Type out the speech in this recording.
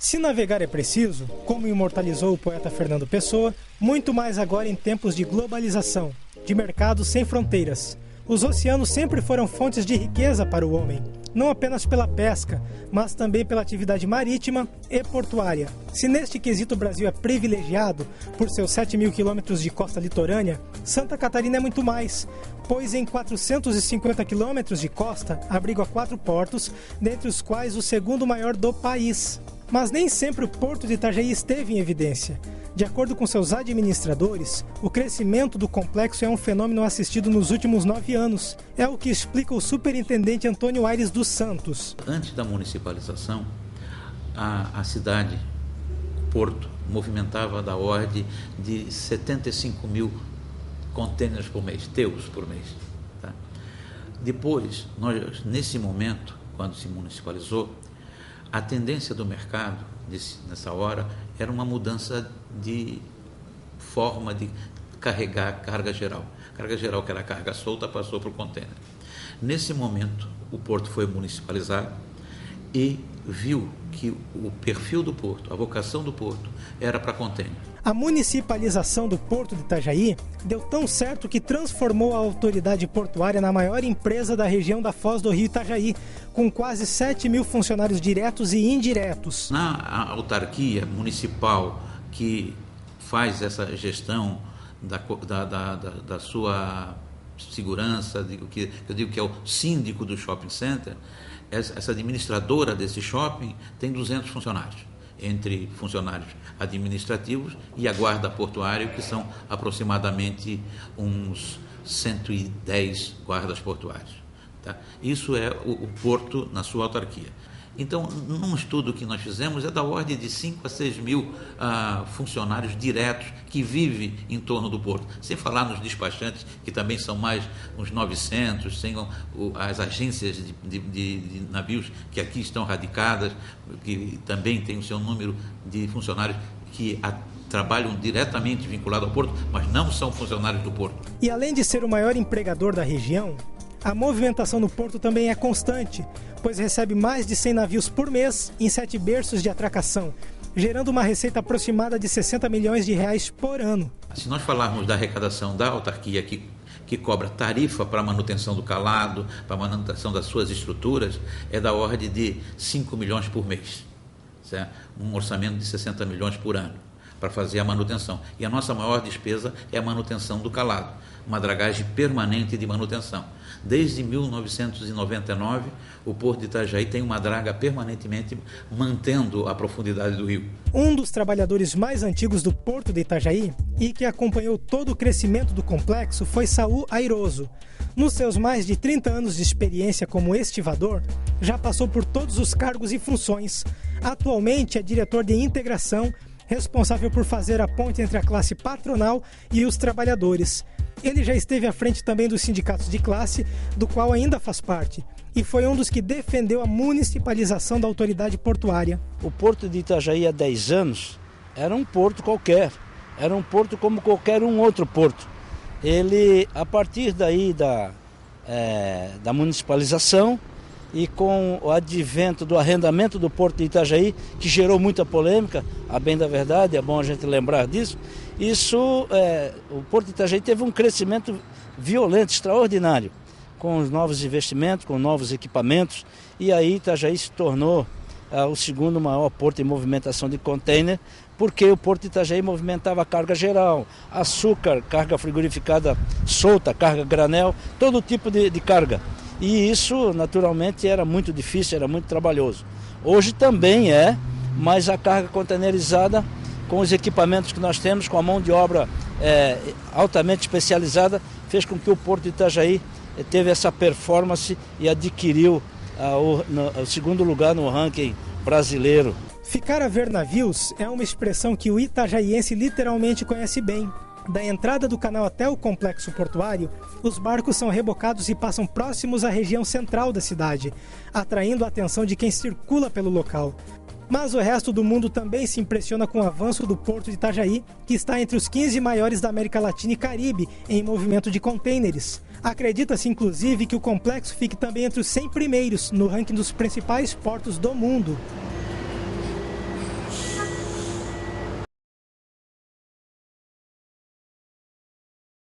Se navegar é preciso, como imortalizou o poeta Fernando Pessoa, muito mais agora em tempos de globalização, de mercados sem fronteiras. Os oceanos sempre foram fontes de riqueza para o homem, não apenas pela pesca, mas também pela atividade marítima e portuária. Se neste quesito o Brasil é privilegiado por seus 7.000 quilômetros de costa litorânea, Santa Catarina é muito mais, pois em 450 quilômetros de costa abriga 4 portos, dentre os quais o segundo maior do país. Mas nem sempre o Porto de Itajaí esteve em evidência. De acordo com seus administradores, o crescimento do complexo é um fenômeno assistido nos últimos 9 anos. É o que explica o superintendente Antônio Aires dos Santos. Antes da municipalização, a cidade, Porto, movimentava da ordem de 75 mil contêineres por mês, TEUs por mês. Tá? Depois, nesse momento, quando se municipalizou, a tendência do mercado, nessa hora, era uma mudança de forma de carregar carga geral. Carga geral, que era carga solta, passou para o contêiner. Nesse momento, o porto foi municipalizado e viu que o perfil do porto, a vocação do porto, era para contêiner. A municipalização do Porto de Itajaí deu tão certo que transformou a autoridade portuária na maior empresa da região da Foz do Rio Itajaí, com quase 7.000 funcionários diretos e indiretos. Na autarquia municipal que faz essa gestão da sua segurança, eu digo que é o síndico do shopping center, essa administradora desse shopping tem 200 funcionários. Entre funcionários administrativos e a guarda portuária, que são aproximadamente uns 110 guardas portuários. Tá? Isso é o porto na sua autarquia. Então, num estudo que nós fizemos, é da ordem de 5 a 6 mil funcionários diretos que vivem em torno do porto. Sem falar nos despachantes, que também são mais uns 900, sem as agências de navios que aqui estão radicadas, que também tem o seu número de funcionários que trabalham diretamente vinculados ao porto, mas não são funcionários do porto. E além de ser o maior empregador da região, a movimentação no porto também é constante, pois recebe mais de 100 navios por mês em 7 berços de atracação, gerando uma receita aproximada de 60 milhões de reais por ano. Se nós falarmos da arrecadação da autarquia que cobra tarifa para a manutenção do calado, para a manutenção das suas estruturas, é da ordem de 5 milhões por mês, certo? Um orçamento de 60 milhões por ano para fazer a manutenção. E a nossa maior despesa é a manutenção do calado, uma dragagem permanente de manutenção. Desde 1999, o Porto de Itajaí tem uma draga permanentemente mantendo a profundidade do rio. Um dos trabalhadores mais antigos do Porto de Itajaí e que acompanhou todo o crescimento do complexo foi Saul Airoso. Nos seus mais de 30 anos de experiência como estivador, já passou por todos os cargos e funções. Atualmente é diretor de integração, responsável por fazer a ponte entre a classe patronal e os trabalhadores. Ele já esteve à frente também dos sindicatos de classe, do qual ainda faz parte, e foi um dos que defendeu a municipalização da autoridade portuária. O Porto de Itajaí há 10 anos era um porto qualquer, era um porto como qualquer outro porto. Ele, a partir daí da municipalização e com o advento do arrendamento do Porto de Itajaí, que gerou muita polêmica, a bem da verdade, é bom a gente lembrar disso, o Porto de Itajaí teve um crescimento violento, extraordinário, com os novos investimentos, com novos equipamentos, e aí Itajaí se tornou o segundo maior porto em movimentação de contêiner, porque o Porto de Itajaí movimentava carga geral, açúcar, carga frigorificada solta, carga granel, todo tipo de carga. E isso, naturalmente, era muito difícil, era muito trabalhoso. Hoje também é, mas a carga containerizada, com os equipamentos que nós temos, com a mão de obra altamente especializada, fez com que o Porto de Itajaí teve essa performance e adquiriu o segundo lugar no ranking brasileiro. Ficar a ver navios é uma expressão que o itajaiense literalmente conhece bem. Da entrada do canal até o complexo portuário, os barcos são rebocados e passam próximos à região central da cidade, atraindo a atenção de quem circula pelo local. Mas o resto do mundo também se impressiona com o avanço do Porto de Itajaí, que está entre os 15 maiores da América Latina e Caribe em movimento de contêineres. Acredita-se, inclusive, que o complexo fique também entre os 100 primeiros no ranking dos principais portos do mundo.